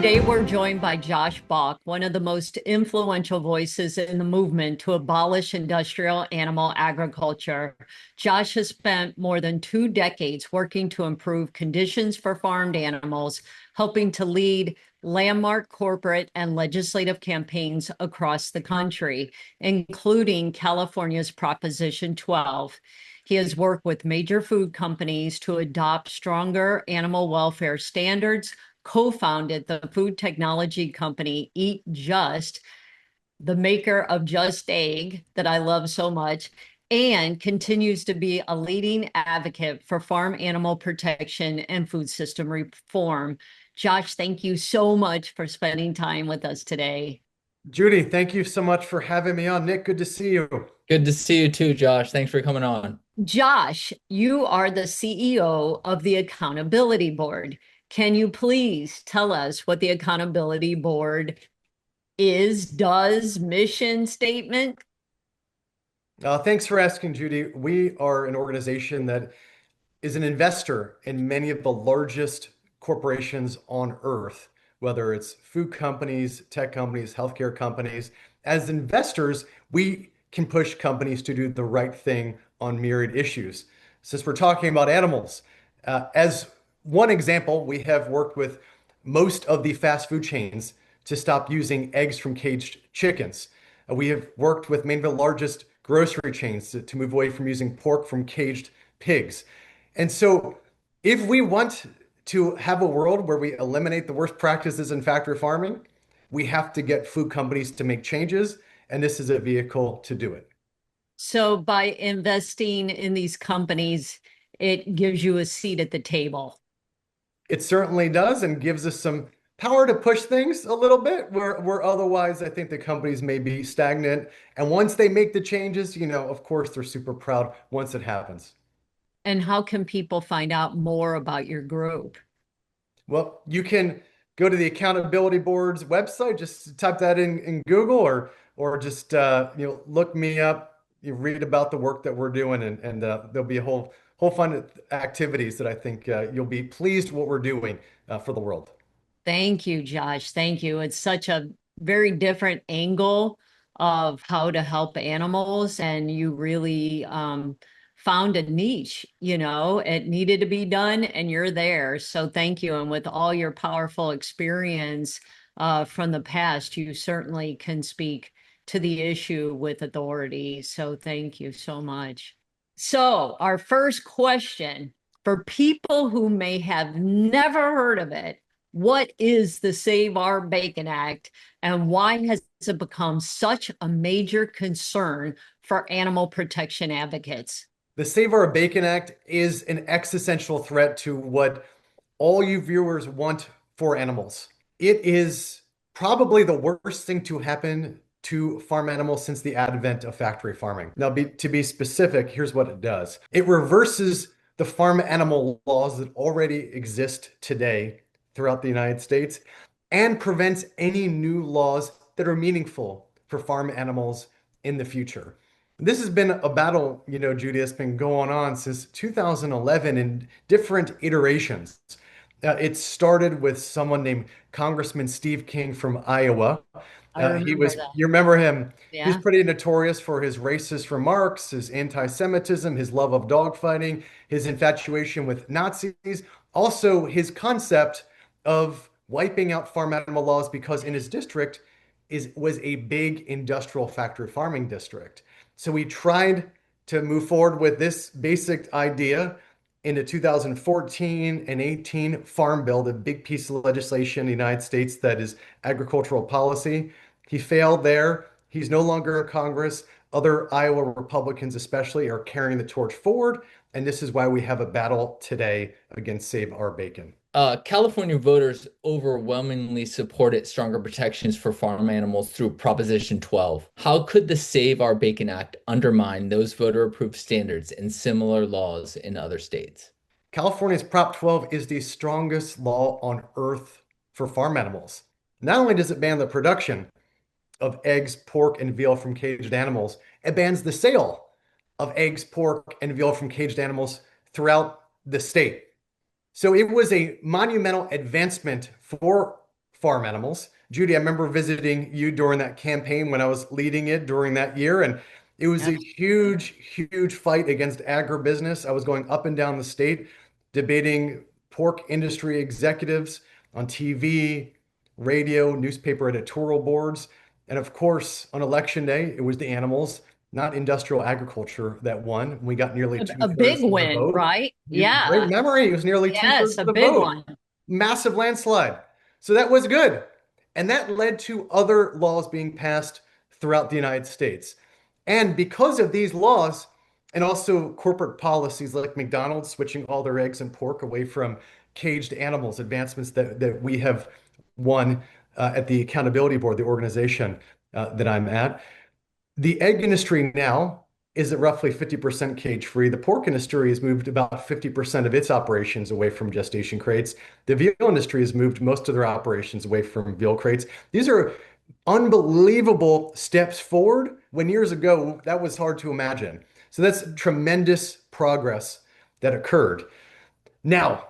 Today, we're joined by Josh Balk, one of the most influential voices in the movement to abolish industrial animal agriculture. Josh has spent more than 2 decades working to improve conditions for farmed animals, helping to lead landmark corporate and legislative campaigns across the country, including California's Proposition 12. He has worked with major food companies to adopt stronger animal welfare standards, co-founded the food technology company Eat Just, the maker of Just Egg that I love so much, and continues to be a leading advocate for farm animal protection and food system reform. Josh, thank you so much for spending time with us today. Judie, thank you so much for having me on. Nick, good to see you. Good to see you too, Josh. Thanks for coming on. Josh, you are the CEO of the Accountability Board. Can you please tell us what the Accountability Board is, does, mission statement? Thanks for asking, Judy. We are an organization that is an investor in many of the largest corporations on earth, whether it's food companies, tech companies, healthcare companies. As investors, we can push companies to do the right thing on myriad issues. Since we're talking about animals, as one example, we have worked with most of the fast food chains to stop using eggs from caged chickens. We have worked with many of the largest grocery chains to move away from using pork from caged pigs. And so, if we want to have a world where we eliminate the worst practices in factory farming, we have to get food companies to make changes, and this is a vehicle to do it. So, by investing in these companies, it gives you a seat at the table. It certainly does and gives us some power to push things a little bit where otherwise I think the companies may be stagnant. And once they make the changes, of course, they're super proud once it happens. And how can people find out more about your group? Well, you can go to the Accountability Board's website, just type that in Google or just look me up, you read about the work that we're doing and there'll be a whole fun of activities that I think you'll be pleased what we're doing for the world. Thank you, Josh. Thank you. It's such a very different angle of how to help animals, and you really found a niche. It needed to be done, and you're there. So thank you. And with all your powerful experience from the past, you certainly can speak to the issue with authority. So thank you so much. So, our first question for people who may have never heard of it, what is the Save Our Bacon Act and why has it become such a major concern for animal protection advocates? The Save Our Bacon Act is an existential threat to what all you viewers want for animals. It is probably the worst thing to happen to farm animals since the advent of factory farming. Now, to be specific, here's what it does. It reverses the farm animal laws that already exist today throughout the United States and prevents any new laws that are meaningful for farm animals in the future. This has been a battle, Judy, has been going on since 2011 in different iterations. It started with someone named Congressman Steve King from Iowa. I remember that. You remember him. He's Yeah. pretty notorious for his racist remarks, his anti-Semitism, his love of dogfighting, his infatuation with Nazis, also his concept of wiping out farm animal laws because in his district was a big industrial factory farming district. So we tried to move forward with this basic idea in the 2014 and 18 Farm Bill, the big piece of legislation in the United States that is agricultural policy. He failed there. He's no longer in Congress. Other Iowa Republicans, especially, are carrying the torch forward. And this is why we have a battle today against Save Our Bacon. California voters overwhelmingly supported stronger protections for farm animals through Proposition 12. How could the Save Our Bacon Act undermine those voter-approved standards and similar laws in other states? California's Prop 12 is the strongest law on earth for farm animals. Not only does it ban the production of eggs, pork, and veal from caged animals, it bans the sale of eggs, pork, and veal from caged animals throughout the state. So it was a monumental advancement for farm animals. Judie, I remember visiting you during that campaign when I was leading it during that year, and it was a Absolutely. huge fight against agribusiness. I was going up and down the state debating pork industry executives on TV, radio, newspaper editorial boards. And of course, on election day, it was the animals, not industrial agriculture, that won. We got nearly A big two-thirds of the win, vote. right? Great Yeah. memory. It was nearly two-thirds Yes, of a the big vote. one. Massive landslide. So that was good. And that led to other laws being passed throughout the United States. And because of these laws, and also corporate policies like McDonald's switching all their eggs and pork away from caged animals, advancements that we have won at the Accountability Board, the organization that I'm at. The egg industry now is at roughly 50% cage free. The pork industry has moved about 50% of its operations away from gestation crates. The veal industry has moved most of their operations away from veal crates. These are unbelievable steps forward when years ago that was hard to imagine. So that's tremendous progress that occurred. Now,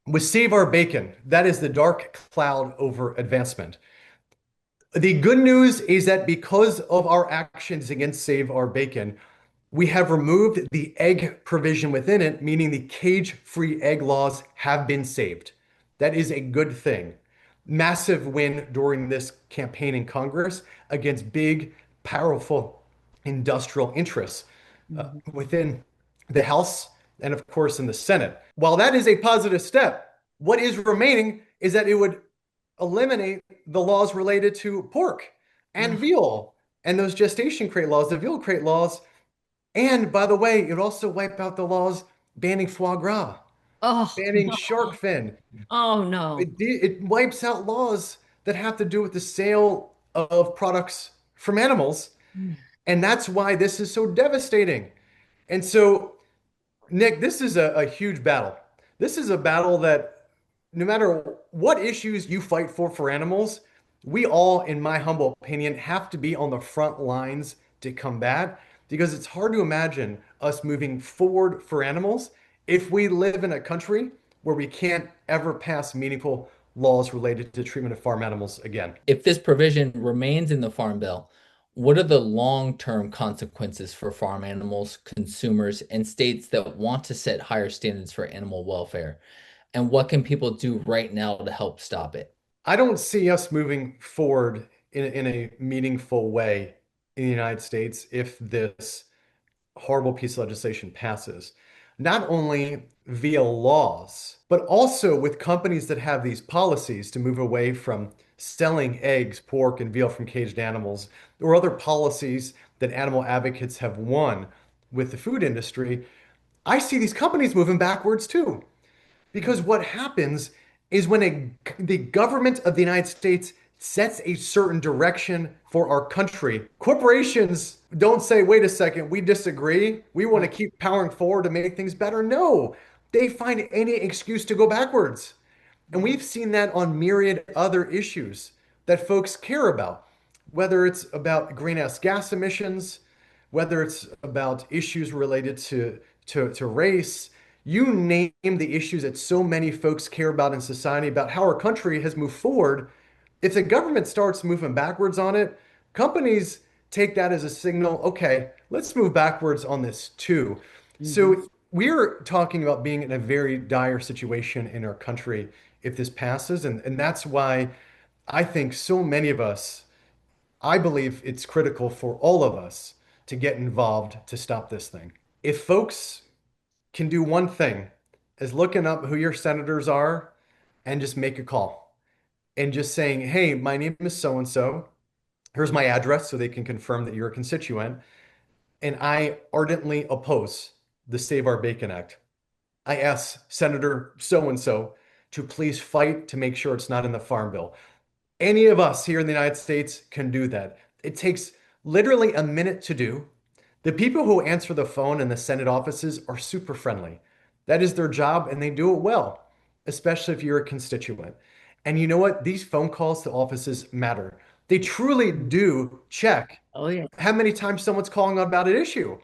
with Save Our Bacon, that is the dark cloud over advancement. The good news is that because of our actions against Save Our Bacon, we have removed the egg provision within it, meaning the cage-free egg laws have been saved. That is a good thing. Massive win during this campaign in Congress against big, powerful industrial interests Mhm. within the House and, of course, in the Senate. While that is a positive step, what is remaining is that it would eliminate the laws related to pork and Ugh. veal and those gestation crate laws, the veal crate laws. And by the way, it would also wipe out the laws banning foie gras, Oh, banning no. shark fin. Oh, no. It wipes out laws that have to do with the sale of products from animals. And that's why this is so devastating. And so, Nick, this is a huge battle. This is a battle that no matter what issues you fight for animals, we all, in my humble opinion, have to be on the front lines to combat because it's hard to imagine us moving forward for animals if we live in a country where we can't ever pass meaningful laws related to treatment of farm animals again. If this provision remains in the Farm Bill, what are the long-term consequences for farm animals, consumers, and states that want to set higher standards for animal welfare? And what can people do right now to help stop it? I don't see us moving forward in a meaningful way in the United States if this horrible piece of legislation passes. Not only via laws, but also with companies that have these policies to move away from selling eggs, pork, and veal from caged animals, or other policies that animal advocates have won with the food industry. I see these companies moving backwards too. Because what happens is when the government of the United States sets a certain direction for our country, corporations don't say, wait a second, we disagree. We want to keep powering forward to make things better. No, they find any excuse to go backwards. And we've seen that on myriad other issues that folks care about, whether it's about greenhouse gas emissions, whether it's about issues related to race, you name the issues that so many folks care about in society, about how our country has moved forward. If the government starts moving backwards on it, companies take that as a signal, okay, let's move backwards on this too. Mhm. So we're talking about being in a very dire situation in our country if this passes. And that's why I think so many of us, I believe it's critical for all of us to get involved to stop this thing. If folks can do one thing, is looking up who your senators are and just make a call and just saying, hey, my name is so and so. Here's my address so they can confirm that you're a constituent. And I ardently oppose the Save Our Bacon Act. I ask Senator so and so to please fight to make sure it's not in the Farm Bill. Any of us here in the United States can do that. It takes literally a minute to do. The people who answer the phone in the Senate offices are super friendly. That is their job, and they do it well, especially if you're a constituent. And you know what? These phone calls to offices matter. They truly do check Oh, yeah. how many times someone's calling about an issue.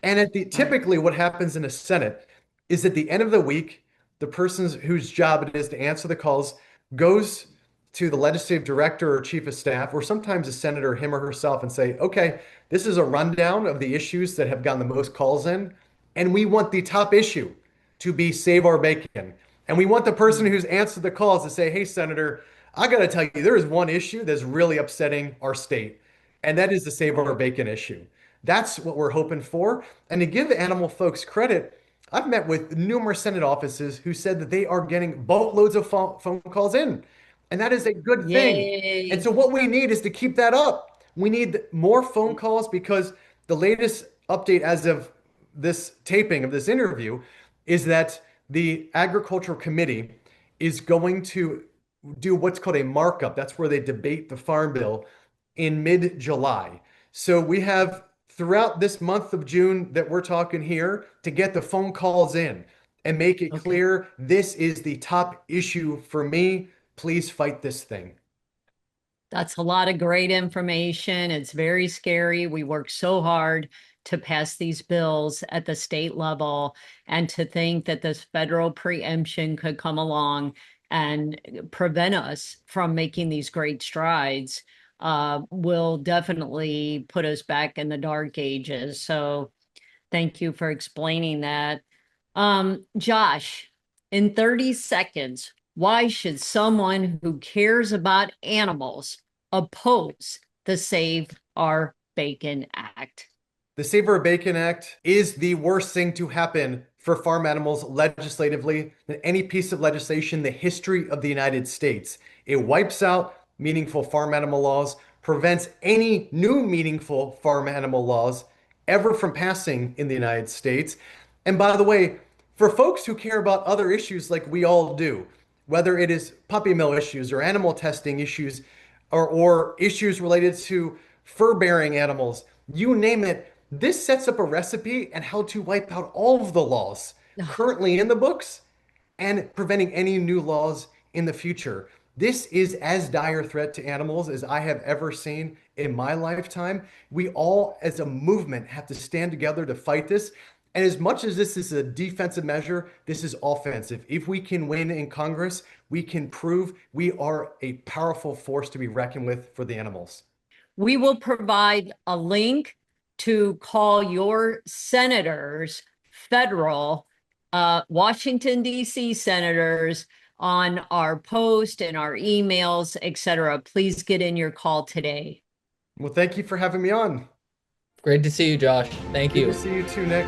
And Right. typically what happens in a Senate is at the end of the week, the person whose job it is to answer the calls goes to the legislative director or chief of staff, or sometimes a senator, him or herself, and say, okay, this is a rundown of the issues that have gotten the most calls in, and we want the top issue to be save our bacon. And we want the person who's answered the calls to say, hey, Senator, I got to tell you, there is one issue that's really upsetting our state, and that is the save our bacon issue. That's what we're hoping for. And to give the animal folks credit, I've met with numerous Senate offices who said that they are getting boatloads of phone calls in, and that is a good thing. And Yay. so, what we need is to keep that up. We need more phone calls because the latest update as of this taping of this interview is that the Agricultural Committee is going to do what's called a markup. That's where they debate the Farm Bill in mid-July. So we have throughout this month of June that we're talking here to get the phone calls in and make it Okay. clear this is the top issue for me. Please fight this thing. That's a lot of great information. It's very scary. We work so hard to pass these bills at the state level, and to think that this federal preemption could come along and prevent us from making these great strides will definitely put us back in the dark ages. So thank you for explaining that. Josh, in 30 seconds, why should someone who cares about animals oppose the Save Our Bacon Act? The Save Our Bacon Act is the worst thing to happen for farm animals legislatively than any piece of legislation in the history of the United States. It wipes out meaningful farm animal laws, prevents any new meaningful farm animal laws ever from passing in the United States. And by the way, for folks who care about other issues like we all do, whether it is puppy mill issues or animal testing issues or issues related to fur-bearing animals, you name it, this sets up a recipe and how to wipe out all of the laws currently in the books and preventing any new laws in the future. This is as dire a threat to animals as I have ever seen in my lifetime. We all, as a movement, have to stand together to fight this. And as much as this is a defensive measure, this is offensive. If we can win in Congress, we can prove we are a powerful force to be reckoned with for the animals. We will provide a link to call your senators, federal, Washington, D.C. senators, on our post and our emails, etc. Please get in your call today. Well, thank you for having me on. Great to see you, Josh. Thank Good you. to see you too, Nick.